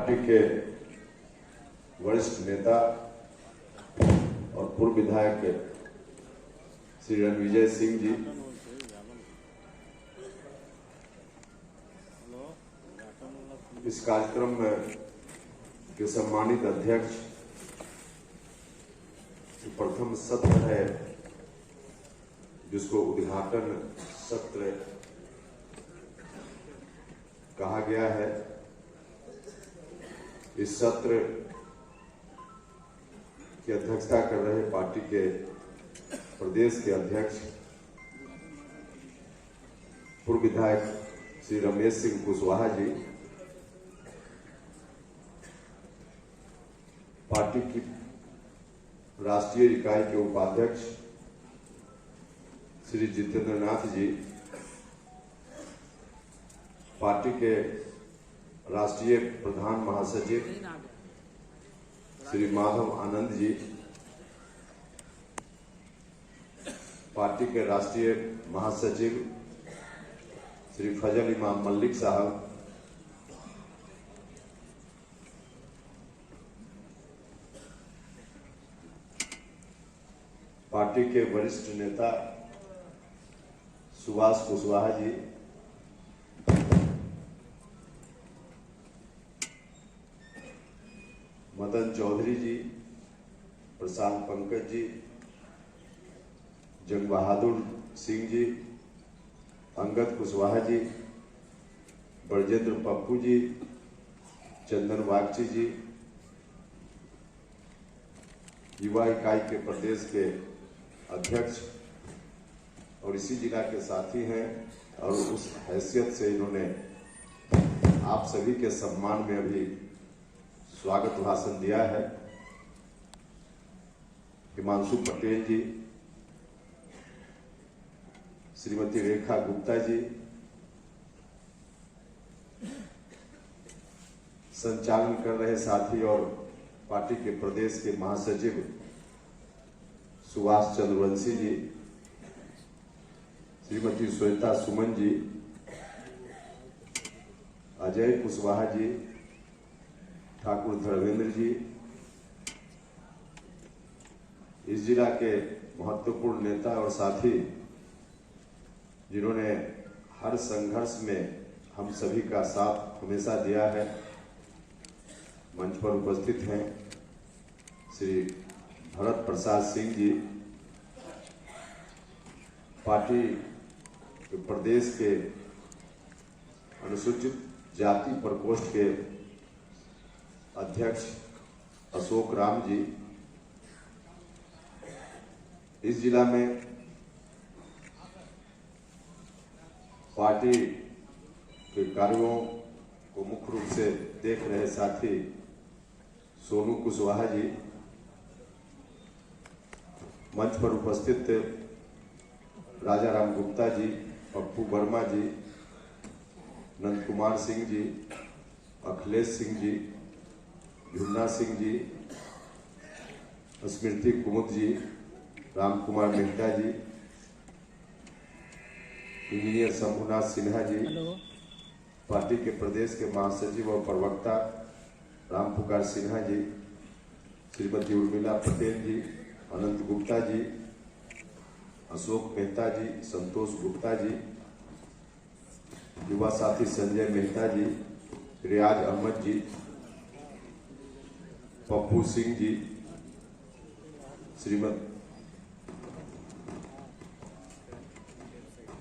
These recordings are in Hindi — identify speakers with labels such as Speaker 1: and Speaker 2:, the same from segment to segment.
Speaker 1: पार्टी के वरिष्ठ नेता और पूर्व विधायक श्री रणविजय सिंह जी, इस कार्यक्रम में के सम्मानित अध्यक्ष, प्रथम सत्र है जिसको उद्घाटन सत्र कहा गया है। इस सत्र की अध्यक्षता कर रहे पार्टी के प्रदेश के अध्यक्ष पूर्व विधायक श्री रमेश सिंह कुशवाहा जी, पार्टी की राष्ट्रीय इकाई के उपाध्यक्ष श्री जितेंद्र नाथ जी, पार्टी के राष्ट्रीय प्रधान महासचिव श्री माधव आनंद जी, पार्टी के राष्ट्रीय महासचिव श्री फजल इमाम मल्लिक साहब, पार्टी के वरिष्ठ नेता सुभाष कुशवाहा जी, मदन चौधरी जी, प्रशांत पंकज जी, जंग बहादुर सिंह जी, अंगद कुशवाहा जी, ब्रजेंद्र पप्पू जी, चंदन वागची जी, युवा इकाई के प्रदेश के अध्यक्ष और इसी जिला के साथी हैं और उस हैसियत से इन्होंने आप सभी के सम्मान में अभी स्वागत भाषण दिया है। हिमांशु पटेल जी, श्रीमती रेखा गुप्ता जी, संचालन कर रहे साथी और पार्टी के प्रदेश के महासचिव सुभाष चंद्रवंशी जी, श्रीमती श्वेता सुमन जी, अजय कुशवाहा जी, ठाकुर धर्मेंद्र जी, इस जिला के महत्वपूर्ण नेता और साथी जिन्होंने हर संघर्ष में हम सभी का साथ हमेशा दिया है, मंच पर उपस्थित हैं श्री भरत प्रसाद सिंह जी, पार्टी के प्रदेश के अनुसूचित जाति प्रकोष्ठ के अध्यक्ष अशोक राम जी, इस जिला में पार्टी के कार्यों को मुख्य रूप से देख रहे साथी सोनू कुशवाहा जी, मंच पर उपस्थित राजा राम गुप्ता जी, पप्पू वर्मा जी, नंद कुमार सिंह जी, अखिलेश सिंह जी, झुन्ना सिंह जी, स्मृति कुमुद जी, राम कुमार मेहता जी, इंजीनियर शंभुनाथ सिन्हा जी, पार्टी के प्रदेश के महासचिव और प्रवक्ता राम पुकार सिन्हा जी, श्रीमती उर्मिला पटेल जी, अनंत गुप्ता जी, अशोक मेहता जी, संतोष गुप्ता जी, युवा साथी संजय मेहता जी, रियाज अहमद जी, पप्पू सिंह जी, श्रीमती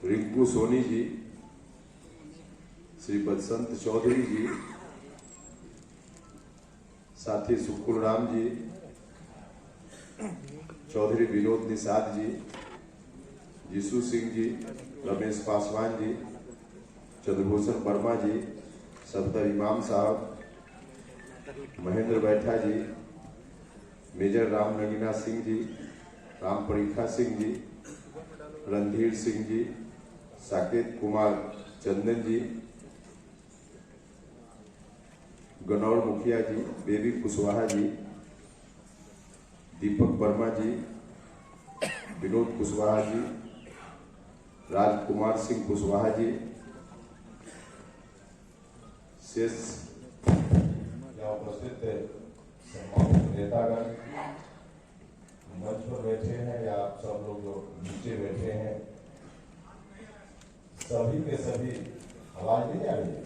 Speaker 1: रिंकू सोनी जी, श्री बसंत चौधरी जी, साथी सुकुल राम जी, चौधरी विनोद निषाद जी, यीशु सिंह जी, रमेश पासवान जी, चंद्रभूषण वर्मा जी, सफदर इमाम साहब, महेंद्र बैठा जी, मेजर राम नगीना सिंह जी, राम परीखा सिंह जी, रणधीर सिंह जी, साकेत कुमार चंदन जी, गनौर मुखिया जी, बेबी कुशवाहा जी, दीपक वर्मा जी, विनोद कुशवाहा जी, राजकुमार सिंह कुशवाहा जी, शेष उपस्थित सम्मानित नेतागण, मंच पर बैठे हैं या आप सब लोग जो नीचे बैठे हैं, सभी के सभी आवाज नहीं आ रही है?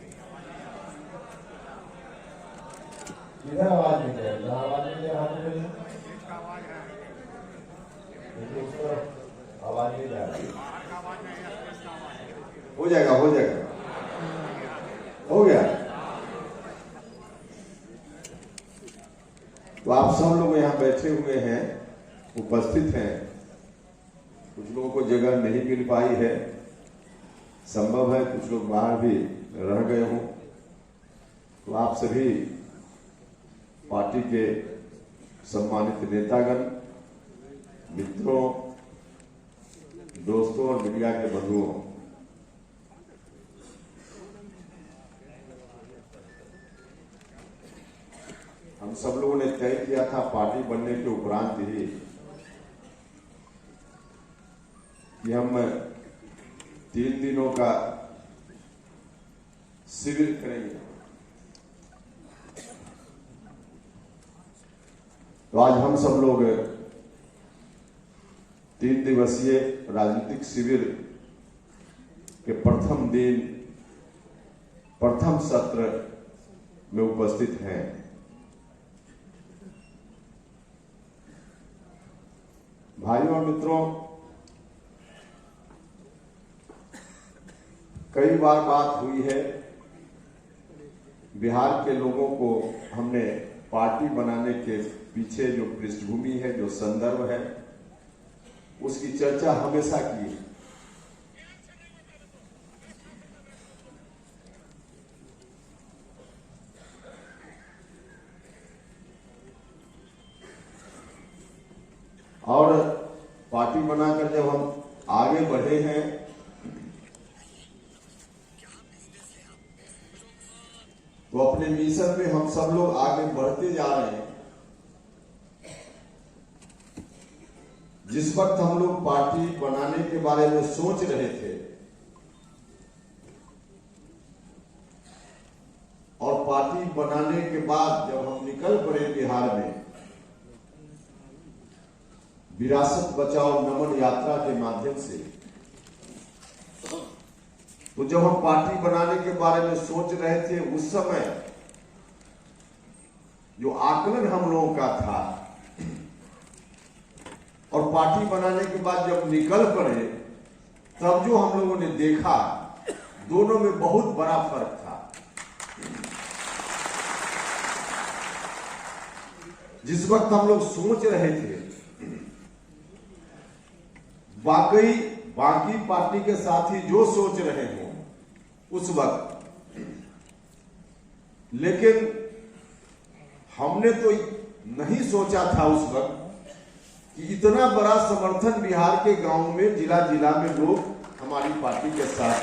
Speaker 1: किधर आवाज नहीं जा रही? आवाज नहीं जा रही, उस तरफ आवाज नहीं जा रही। हो जाएगा, हो जाएगा, हो गया। तो आप सब लोग यहाँ बैठे हुए हैं, उपस्थित हैं। कुछ लोगों को जगह नहीं मिल पाई है, संभव है कुछ लोग बाहर भी रह गए हों। तो आप सभी पार्टी के सम्मानित नेतागण, मित्रों, दोस्तों और मीडिया के बंधुओं, हम सब लोगों ने तय किया था पार्टी बनने के उपरांत ही कि हम 3 दिनों का शिविर करेंगे। तो आज हम सब लोग 3 दिवसीय राजनीतिक शिविर के प्रथम दिन, प्रथम सत्र में उपस्थित हैं। भाइयों और मित्रों, कई बार बात हुई है, बिहार के लोगों को हमने पार्टी बनाने के पीछे जो पृष्ठभूमि है, जो संदर्भ है, उसकी चर्चा हमेशा की है। और पार्टी बनाकर जब हम आगे बढ़े हैं, तो अपने मिशन में हम सब लोग आगे बढ़ते जा रहे हैं। जिस वक्त हम लोग पार्टी बनाने के बारे में सोच रहे थे और पार्टी बनाने के बाद जब हम निकल पड़े बिहार में विरासत बचाओ नमन यात्रा के माध्यम से, तो जब हम पार्टी बनाने के बारे में सोच रहे थे, उस समय जो आकलन हम लोगों का था और पार्टी बनाने के बाद जब निकल पड़े, तब जो हम लोगों ने देखा, दोनों में बहुत बड़ा फर्क था। जिस वक्त हम लोग सोच रहे थे, वाकई बाकी पार्टी के साथी जो सोच रहे हों उस वक्त, लेकिन हमने तो नहीं सोचा था उस वक्त कि इतना बड़ा समर्थन बिहार के गांव में, जिला जिला में लोग हमारी पार्टी के साथ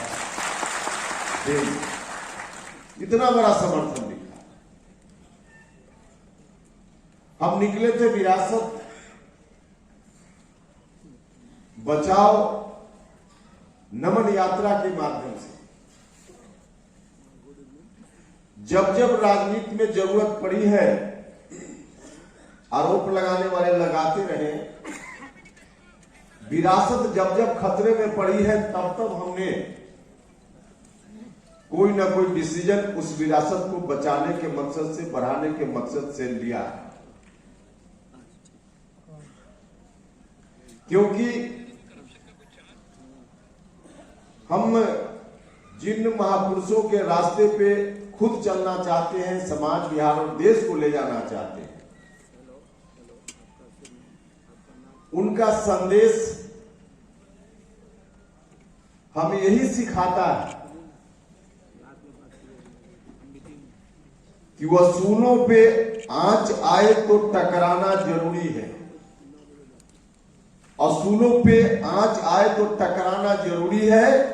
Speaker 1: देंगे। इतना बड़ा समर्थन दिखा। हम निकले थे विरासत बचाओ नमन यात्रा के माध्यम से। जब जब राजनीति में जरूरत पड़ी है, आरोप लगाने वाले लगाते रहे, विरासत जब जब खतरे में पड़ी है, तब तब हमने कोई ना कोई डिसीजन उस विरासत को बचाने के मकसद से, बढ़ाने के मकसद से लिया। क्योंकि हम जिन महापुरुषों के रास्ते पे खुद चलना चाहते हैं, समाज, बिहार और देश को ले जाना चाहते हैं, उनका संदेश हमें यही सिखाता है कि वसूलों पे आंच आए तो टकराना जरूरी है। असूलों पे आंच आए तो टकराना जरूरी है।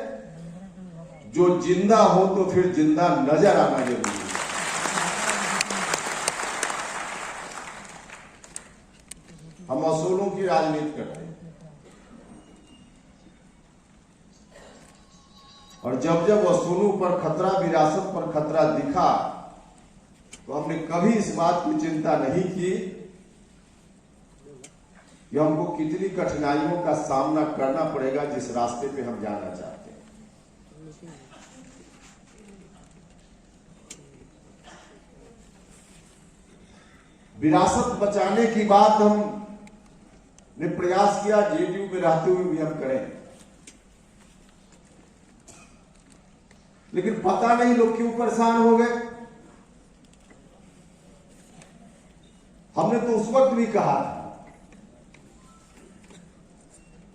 Speaker 1: जो जिंदा हो तो फिर जिंदा नजर आना जरूरी है। हम असूलों की राजनीति करते हैं, और जब जब असूलों पर खतरा, विरासत पर खतरा दिखा, तो तो हमने कभी इस बात की चिंता नहीं की कि हमको कितनी कठिनाइयों का सामना करना पड़ेगा जिस रास्ते पे हम जाना चाहते हैं। विरासत बचाने की बात हमने प्रयास किया, जेडीयू में रहते हुए भी हम करें, लेकिन पता नहीं लोग क्यों परेशान हो गए। हमने तो उस वक्त भी कहा था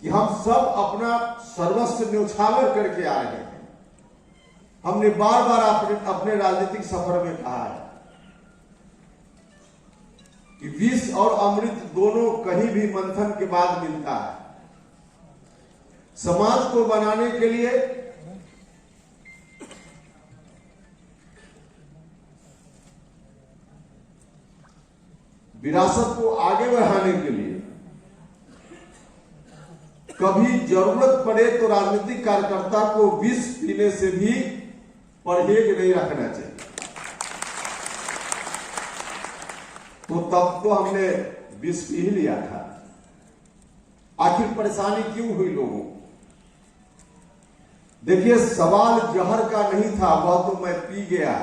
Speaker 1: कि हम सब अपना सर्वस्व न्यौछावर करके आ रहे हैं। हमने बार बार अपने राजनीतिक सफर में कहा है कि विष और अमृत दोनों कहीं भी मंथन के बाद मिलता है। समाज को बनाने के लिए विरासत को आगे बढ़ाने के लिए कभी जरूरत पड़े तो राजनीतिक कार्यकर्ता को विष पीने से भी परहेज नहीं रखना चाहिए। तो तब तो हमने विष पी ही लिया था। आखिर परेशानी क्यों हुई लोगों को? देखिए, सवाल जहर का नहीं था, वह तो मैं पी गया।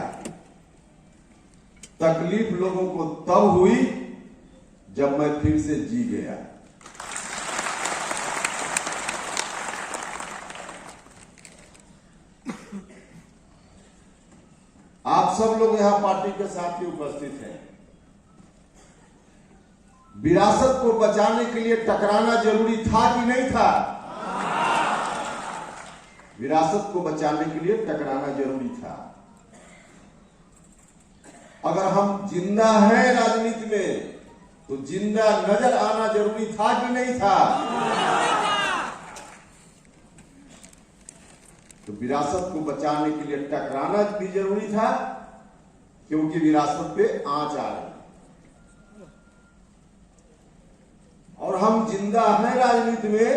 Speaker 1: तकलीफ लोगों को तब हुई जब मैं फिर से जी गया। आप सब लोग यहां पार्टी के साथ ही उपस्थित हैं। विरासत को बचाने के लिए टकराना जरूरी था कि नहीं था? विरासत को बचाने के लिए टकराना जरूरी था। अगर हम जिंदा हैं राजनीति में तो जिंदा नजर आना जरूरी था कि नहीं था? तो विरासत को बचाने के लिए टकराना भी जरूरी था, क्योंकि विरासत पे आंच आ रही। और हम जिंदा हैं राजनीति में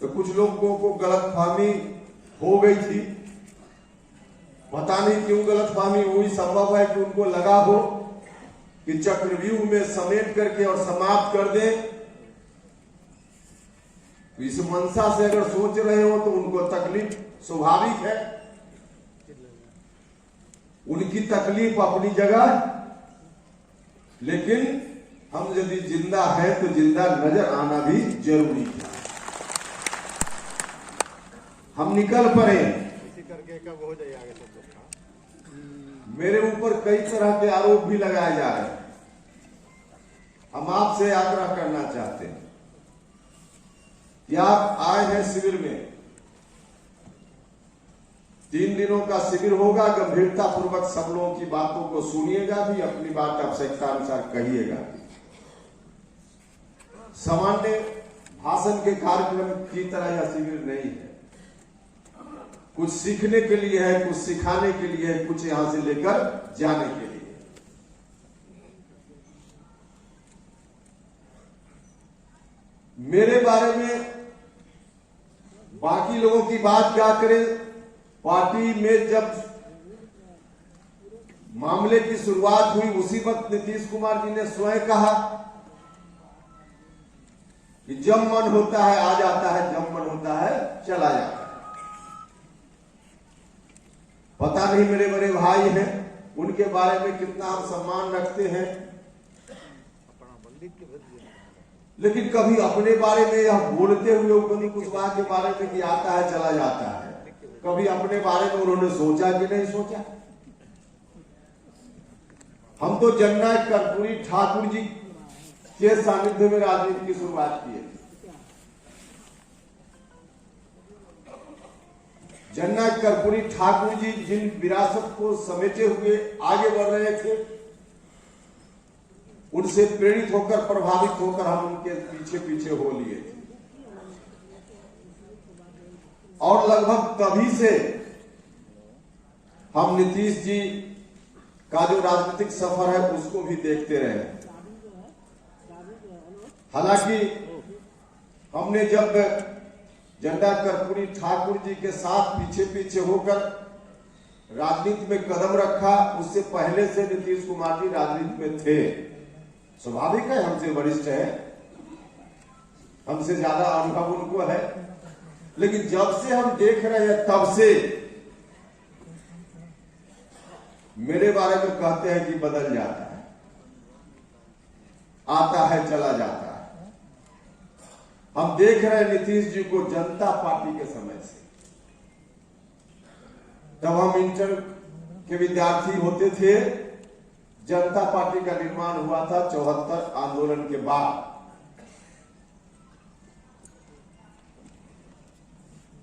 Speaker 1: तो कुछ लोगों को गलतफहमी हो गई थी। पता नहीं क्यों गलतफहमी हुई। संभव है कि उनको लगा हो कि चक्रव्यूह में समेट करके और समाप्त कर दें। तो इस मंशा से अगर सोच रहे हो तो उनको तकलीफ स्वाभाविक है। उनकी तकलीफ अपनी जगह, लेकिन हम यदि जिंदा है तो जिंदा नजर आना भी जरूरी है। हम निकल पड़े।
Speaker 2: करके कब हो जाए आगे सब लोग का?
Speaker 1: मेरे ऊपर कई तरह के आरोप भी लगाए जा रहे हैं। हम आपसे आग्रह करना चाहते हैं कि आप आए हैं शिविर में, 3 दिनों का शिविर होगा। गंभीरता पूर्वक सब लोगों की बातों को सुनिएगा भी, अपनी बात आवश्यकता अनुसार कहिएगा। सामान्य भाषण के कार्यक्रम की तरह यह शिविर नहीं है। कुछ सीखने के लिए है, कुछ सिखाने के लिए है, कुछ यहां से लेकर जाने के लिए। मेरे बारे में बाकी लोगों की बात क्या करें। पार्टी में जब मामले की शुरुआत हुई उसी वक्त नीतीश कुमार जी ने स्वयं कहा कि जब मन होता है आ जाता है, जब मन होता है चला जाता है। पता नहीं मेरे बड़े भाई हैं, उनके बारे में कितना हम सम्मान रखते हैं, लेकिन कभी अपने बारे में यह बोलते हुए कभी कुशवाहा के बारे में कि आता है चला जाता है, कभी अपने बारे में उन्होंने सोचा कि नहीं सोचा। हम तो जननायक कर्पूरी ठाकुर जी के सानिध्य में राजनीति की शुरुआत की है। जननायक कर्पूरी ठाकुर जी जिन विरासत को समेटे हुए आगे बढ़ रहे थे, उनसे प्रेरित होकर, प्रभावित होकर हम उनके पीछे पीछे हो लिए थे। और लगभग तभी से हम नीतीश जी का जो राजनीतिक सफर है उसको भी देखते रहे। हालांकि हमने जब जननायक कर्पूरी ठाकुर जी के साथ पीछे पीछे होकर राजनीति में कदम रखा, उससे पहले से नीतीश कुमार जी राजनीति में थे। स्वाभाविक है, हमसे वरिष्ठ है, हमसे ज्यादा अनुभव उनको है, लेकिन जब से हम देख रहे हैं तब से मेरे बारे में कहते हैं कि बदल जाता है, आता है चला जाता है। हम देख रहे हैं नीतीश जी को जनता पार्टी के समय से, तब हम इंटर के विद्यार्थी होते थे, जनता पार्टी का निर्माण हुआ था 74 आंदोलन के बाद।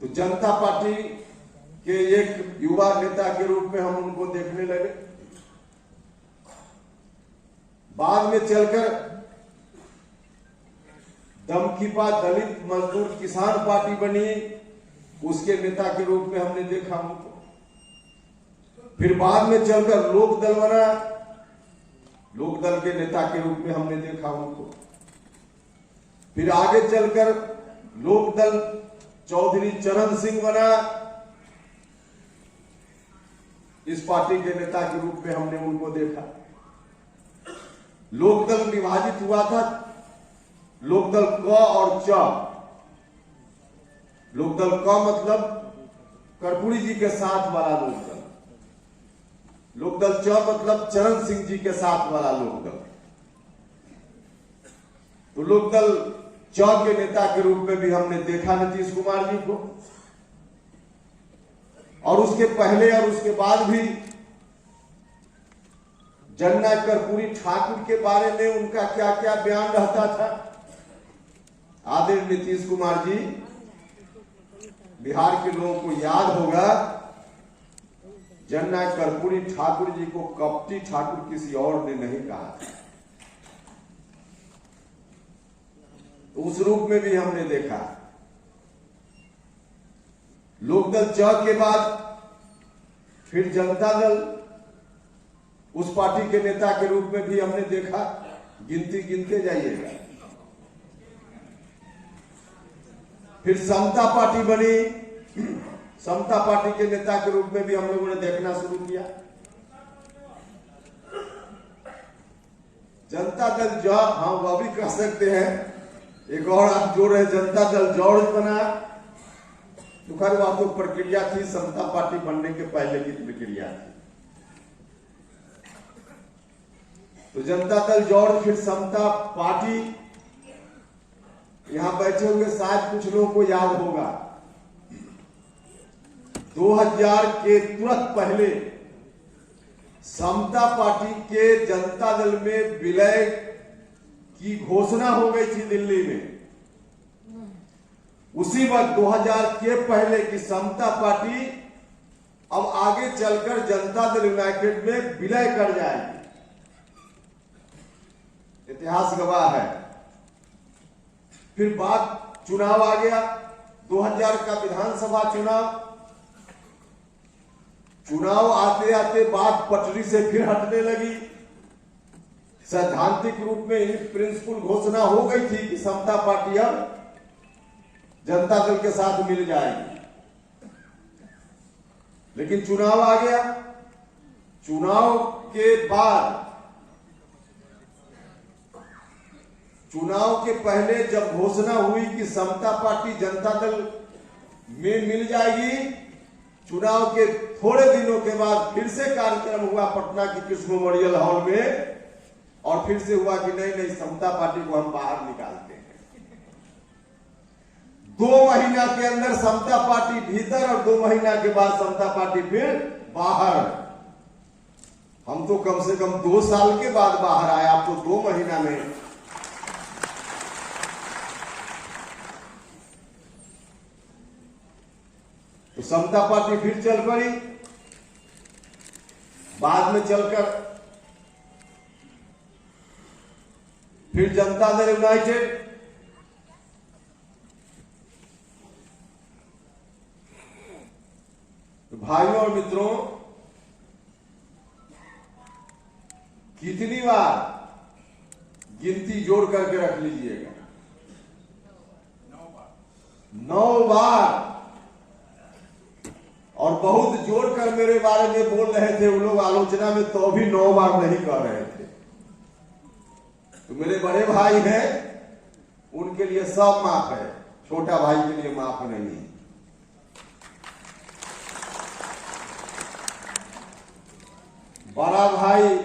Speaker 1: तो जनता पार्टी के एक युवा नेता के रूप में हम उनको देखने लगे। बाद में चलकर दमकीपा दलित मजदूर किसान पार्टी बनी, उसके नेता के रूप में हमने देखा उनको। फिर बाद में चलकर लोक दल बना, लोक दल के नेता के रूप में हमने देखा उनको। फिर आगे चलकर लोक दल चौधरी चरण सिंह बना, इस पार्टी के नेता के रूप में हमने उनको देखा। लोकदल विभाजित हुआ था, लोकदल क और च। लोकदल क मतलब कर्पूरी जी के साथ वाला लोकदल, लोकदल च मतलब चरण सिंह जी के साथ वाला लोकदल। तो लोकदल च के नेता के रूप में भी हमने देखा नीतीश कुमार जी को, और उसके पहले और उसके बाद भी जननायक कर्पूरी ठाकुर के बारे में उनका क्या क्या बयान रहता था। आदरणीय नीतीश कुमार जी, बिहार के लोगों को याद होगा, जननायक कर्पूरी ठाकुर जी को कपटी ठाकुर किसी और ने नहीं कहा था। तो उस रूप में भी हमने देखा। लोकदल च के बाद फिर जनता दल, उस पार्टी के नेता के रूप में भी हमने देखा। गिनते जाइएगा। फिर समता पार्टी बनी, समता पार्टी के नेता के रूप में भी हम लोगों ने देखना शुरू किया। जनता दल ज, हाँ वह भी कह सकते हैं। एक और आप जोड़ रहे, जनता दल जॉर्ज बना। तो खैर वह तो प्रक्रिया थी, समता पार्टी बनने के पहले की प्रक्रिया थी। तो जनता दल जॉर्ज, फिर समता पार्टी। यहां बैठे हुए शायद कुछ लोगों को याद होगा, 2000 के तुरंत पहले समता पार्टी के जनता दल में विलय की घोषणा हो गई थी दिल्ली में। उसी वक्त 2000 के पहले की समता पार्टी अब आगे चलकर जनता दल यूनाइटेड में विलय कर जाएगी। इतिहास गवाह है। फिर बाद चुनाव आ गया, 2000 का विधानसभा चुनाव आते आते बात पटरी से फिर हटने लगी। सैद्धांतिक रूप में इन प्रिंसिपल घोषणा हो गई थी कि समता पार्टी अब जनता दल के साथ मिल जाएगी, लेकिन चुनाव आ गया। चुनाव के बाद, चुनाव के पहले जब घोषणा हुई कि समता पार्टी जनता दल में मिल जाएगी, चुनाव के थोड़े दिनों के बाद फिर से कार्यक्रम हुआ पटना की कृष्ण मेमोरियल हॉल में, और फिर से हुआ कि नहीं समता पार्टी को हम बाहर निकालते हैं। 2 महीना के अंदर समता पार्टी भीतर और 2 महीना के बाद समता पार्टी फिर बाहर। हम तो कम से कम 2 साल के बाद बाहर आए, आप तो 2 महीना में। तो समता पार्टी फिर चल पड़ी। बाद में चलकर फिर जनता दल यूनाइटेड। तो भाइयों और मित्रों, कितनी बार गिनती जोड़ करके रख लीजिएगा, 9 बार। और बहुत जोर कर मेरे बारे में बोल रहे थे वो लोग आलोचना में, तो भी 9 बार नहीं कह रहे थे। तो मेरे बड़े भाई हैं, उनके लिए सब माफ है, छोटा भाई के लिए माफ नहीं है। बड़ा भाई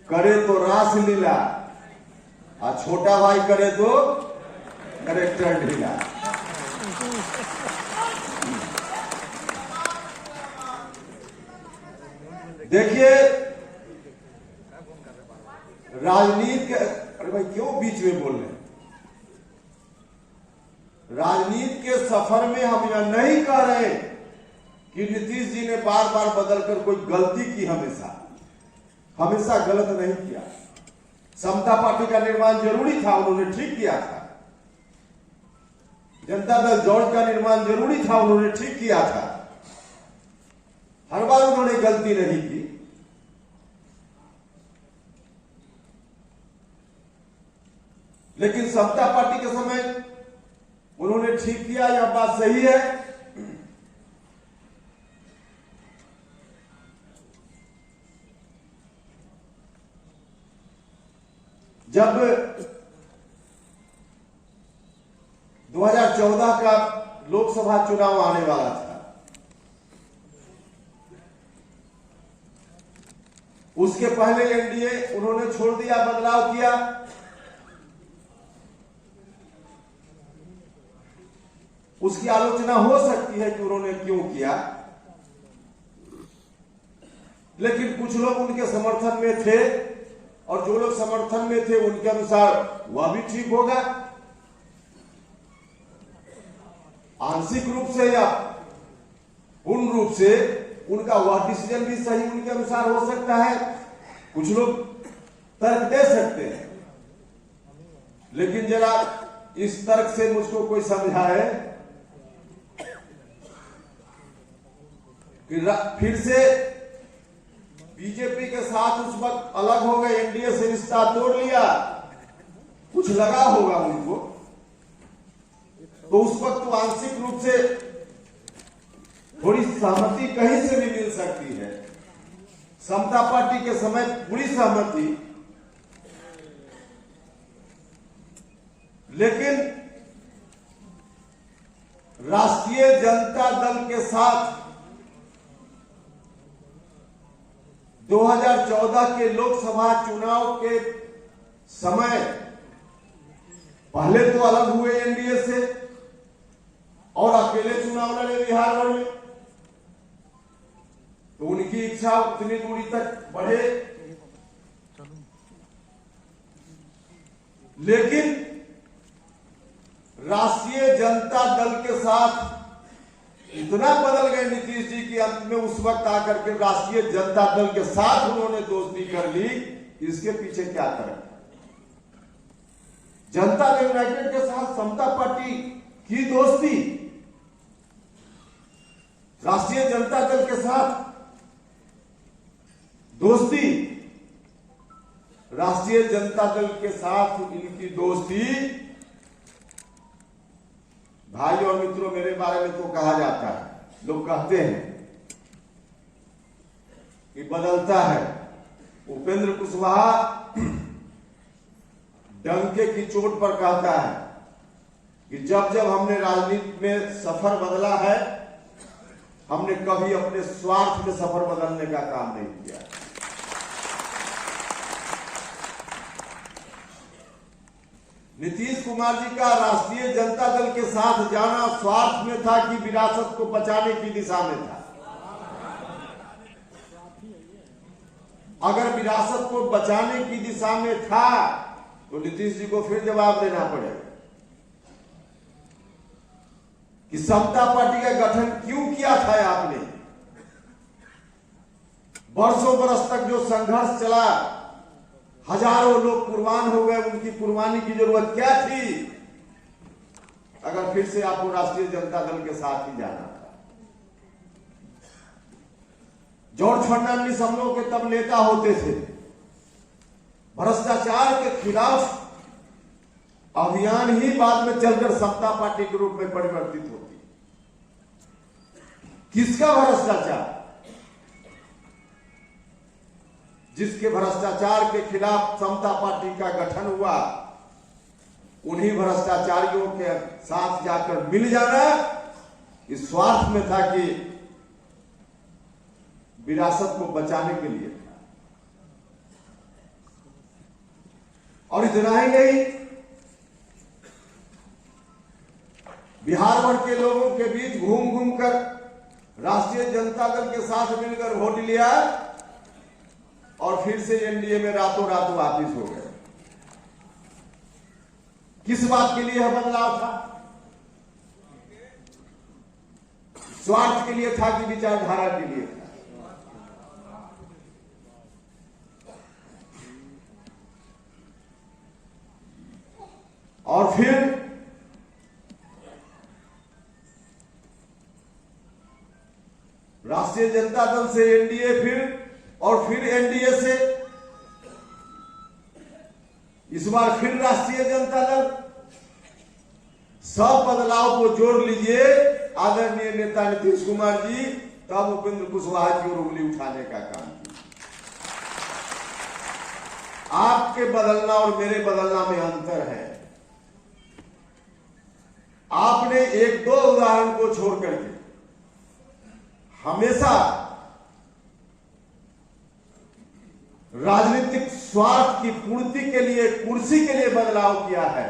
Speaker 1: करे तो रास लीला और छोटा भाई करे तो करेक्टर ढीला। देखिए राजनीति के, अरे भाई क्यों बीच में बोल रहे हैं? राजनीति के सफर में हम यह नहीं कह रहे कि नीतीश जी ने बार बार बदलकर कोई गलती की, हमेशा गलत नहीं किया। समता पार्टी का निर्माण जरूरी था, उन्होंने ठीक किया था। जनता दल जॉर्ज का निर्माण जरूरी था, उन्होंने ठीक किया था। हर बार उन्होंने गलती नहीं की। लेकिन समता पार्टी के समय उन्होंने ठीक किया, यह बात सही है। जब 2014 का लोकसभा चुनाव आने वाला था, उसके पहले एनडीए उन्होंने छोड़ दिया, बदलाव किया। उसकी आलोचना हो सकती है कि उन्होंने क्यों किया, लेकिन कुछ लोग उनके समर्थन में थे और जो लोग समर्थन में थे उनके अनुसार वह भी ठीक होगा। आंशिक रूप से या पूर्ण रूप से उनका वह डिसीजन भी सही उनके अनुसार हो सकता है। कुछ लोग तर्क दे सकते हैं, लेकिन जरा इस तर्क से मुझको कोई समझाए कि फिर से बीजेपी के साथ उस वक्त अलग हो गए, एनडीए से रिश्ता तोड़ लिया, कुछ लगा होगा उनको, तो उस वक्त तो आंशिक रूप से थोड़ी सहमति कहीं से भी मिल सकती है। समता पार्टी के समय पूरी सहमति, लेकिन राष्ट्रीय जनता दल के साथ 2014 के लोकसभा चुनाव के समय पहले तो अलग हुए एनडीए से और अकेले चुनाव लड़े बिहार भर में, तो उनकी इच्छा उतनी दूरी तक बढ़े। लेकिन राष्ट्रीय जनता दल के साथ इतना बदल गए नीतीश जी की अंत में उस वक्त आकर के राष्ट्रीय जनता दल के साथ उन्होंने दोस्ती कर ली। इसके पीछे क्या कारण? जनता दल यूनाइटेड के साथ समता पार्टी की दोस्ती, राष्ट्रीय जनता दल के साथ दोस्ती, राष्ट्रीय जनता दल के साथ इनकी दोस्ती, भाई और मित्रों मेरे बारे में तो कहा जाता है, लोग कहते हैं कि बदलता है। उपेंद्र कुशवाहा डंके की चोट पर कहता है कि जब जब हमने राजनीति में सफर बदला है, हमने कभी अपने स्वार्थ में सफर बदलने का काम नहीं किया। नीतीश कुमार जी का राष्ट्रीय जनता दल के साथ जाना स्वार्थ में था कि विरासत को बचाने की दिशा में था? अगर विरासत को बचाने की दिशा में था तो नीतीश जी को फिर जवाब देना पड़ेगा कि समता पार्टी का गठन क्यों किया था आपने? वर्षों बरस तक जो संघर्ष चला, हजारों लोग कुर्बान हो गए, उनकी कुर्बानी की जरूरत क्या थी अगर फिर से आपको राष्ट्रीय जनता दल के साथ ही जाना था? जॉर्ज फर्नांडिस हम लोग के तब नेता होते थे। भ्रष्टाचार के खिलाफ अभियान ही बाद में चलकर समता पार्टी के रूप में परिवर्तित होती। किसका भ्रष्टाचार? जिसके भ्रष्टाचार के खिलाफ समता पार्टी का गठन हुआ, उन्हीं भ्रष्टाचारियों के साथ जाकर मिल जाना इस स्वार्थ में था कि विरासत को बचाने के लिए था। और इतना ही नहीं, बिहार भर के लोगों के बीच घूम घूम कर राष्ट्रीय जनता दल के साथ मिलकर वोट लिया और फिर से एनडीए में रातों रात वापिस हो गए। किस बात के लिए यह बदलाव था? स्वार्थ के लिए था कि विचारधारा के लिए था? और फिर राष्ट्रीय जनता दल से एनडीए, फिर एनडीए से इस बार फिर राष्ट्रीय जनता दल। सब बदलाव को जोड़ लीजिए आदरणीय नेता नीतीश कुमार जी, तब उपेंद्र कुशवाहा की ओर उंगली उठाने का काम किया। आपके बदलना और मेरे बदलना में अंतर है। आपने एक दो उदाहरण को छोड़ करके हमेशा राजनीतिक स्वार्थ की पूर्ति के लिए, कुर्सी के लिए बदलाव किया है।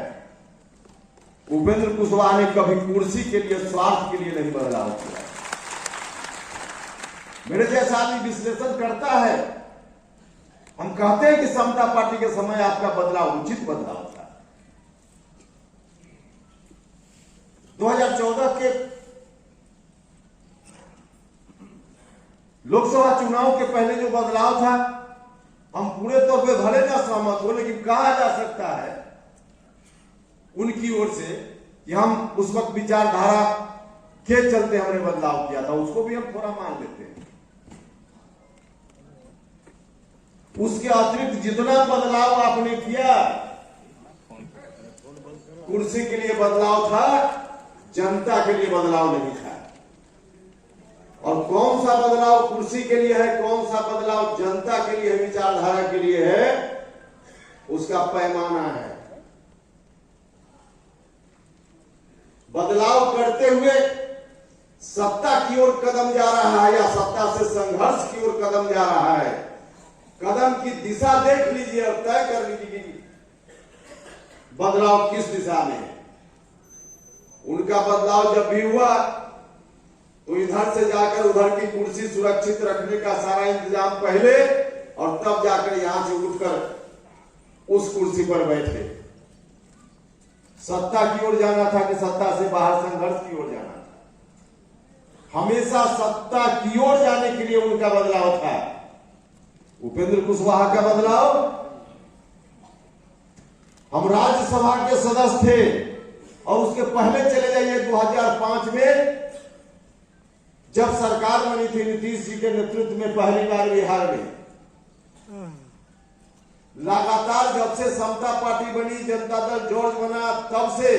Speaker 1: उपेंद्र कुशवाहा ने कभी कुर्सी के लिए, स्वार्थ के लिए नहीं बदलाव किया। मेरे जैसा आदमी विश्लेषण करता है, हम कहते हैं कि समता पार्टी के समय आपका बदलाव उचित बदलाव था। 2014 के लोकसभा चुनाव के पहले जो बदलाव था, हम पूरे तौर पे भले ना सहमत हो, लेकिन कहा जा सकता है उनकी ओर से कि हम उस वक्त विचारधारा के चलते हमने बदलाव किया था, उसको भी हम थोड़ा मान लेते हैं। उसके अतिरिक्त जितना बदलाव आपने किया, कुर्सी के लिए बदलाव था, जनता के लिए बदलाव नहीं था। और कौन सा बदलाव कुर्सी के लिए है, कौन सा बदलाव जनता के लिए है, विचारधारा के लिए है, उसका पैमाना है। बदलाव करते हुए सत्ता की ओर कदम जा रहा है या सत्ता से संघर्ष की ओर कदम जा रहा है, कदम की दिशा देख लीजिए और तय कर लीजिए कि बदलाव किस दिशा में है। उनका बदलाव जब भी हुआ तो इधर से जाकर उधर की कुर्सी सुरक्षित रखने का सारा इंतजाम पहले, और तब जाकर यहां से उठकर उस कुर्सी पर बैठे। सत्ता की ओर जाना था कि सत्ता से बाहर संघर्ष की ओर जाना था? हमेशा सत्ता की ओर जाने के लिए उनका बदलाव था। उपेंद्र कुशवाहा का बदलाव, हम राज्यसभा के सदस्य थे और उसके पहले चले जाइए 2005 में जब सरकार बनी थी नीतीश जी के नेतृत्व में पहली बार बिहार में, लगातार जब से समता पार्टी बनी, जनता दल जॉर्ज बना, तब से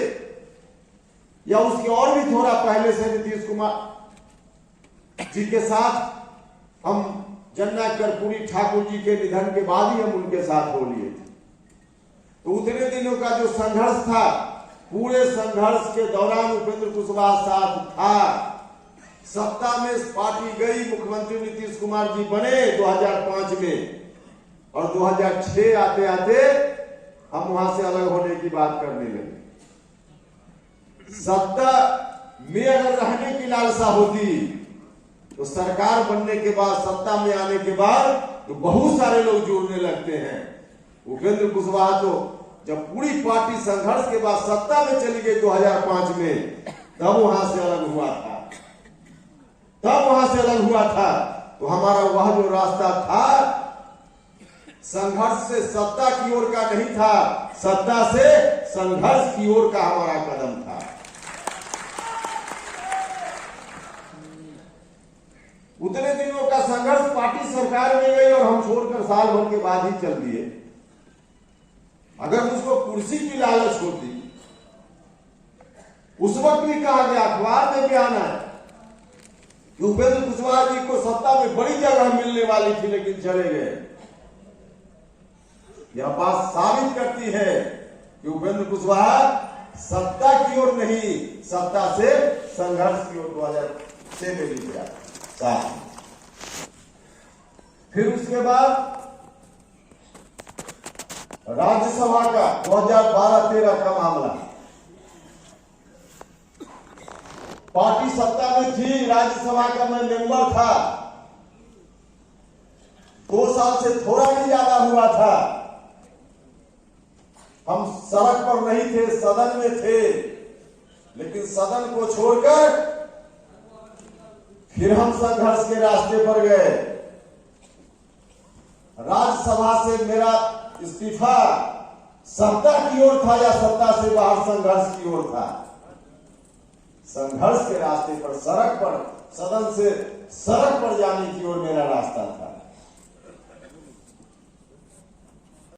Speaker 1: या उसके और भी थोड़ा पहले से नीतीश कुमार जी के साथ हम जननायक कर्पूरी ठाकुर जी के निधन के बाद ही हम उनके साथ हो लिए थे। तो उतने दिनों का जो संघर्ष था, पूरे संघर्ष के दौरान उपेंद्र कुशवाहा साथ था। सत्ता में पार्टी गई, मुख्यमंत्री नीतीश कुमार जी बने 2005 में, और 2006 आते आते हम वहां से अलग होने की बात करने लगे। सत्ता में अगर रहने की लालसा होती तो सरकार बनने के बाद, सत्ता में आने के बाद तो बहुत सारे लोग जुड़ने लगते हैं। उपेंद्र कुशवाहा तो जब पूरी पार्टी संघर्ष के बाद सत्ता में चली गई 2005 में, तब वहां से अलग हुआ था। तो हमारा वह जो रास्ता था संघर्ष से सत्ता की ओर का नहीं था, सत्ता से संघर्ष की ओर का हमारा कदम था। उतने दिनों का संघर्ष पार्टी सरकार में गई और हम छोड़कर साल भर के बाद ही चल दिए। अगर मुझको कुर्सी की लालच होती, उस वक्त भी कहा गया, अखबार में भी आना है कि उपेंद्र कुशवाहा जी को सत्ता में बड़ी जगह मिलने वाली थी, लेकिन चले गए। यह बात साबित करती है कि उपेंद्र कुशवाहा सत्ता की ओर नहीं, सत्ता से संघर्ष की ओर 2006 में भी गया। फिर उसके बाद राज्यसभा का 2012-13 का मामला, पार्टी सत्ता में थी, राज्यसभा का मैं मेंबर था, 2 साल से थोड़ा भी ज्यादा हुआ था। हम सड़क पर नहीं थे, सदन में थे, लेकिन सदन को छोड़कर फिर हम संघर्ष के रास्ते पर गए। राज्यसभा से मेरा इस्तीफा सत्ता की ओर था या सत्ता से बाहर संघर्ष की ओर था? संघर्ष के रास्ते पर, सड़क पर, सदन से सड़क पर जाने की ओर मेरा रास्ता था।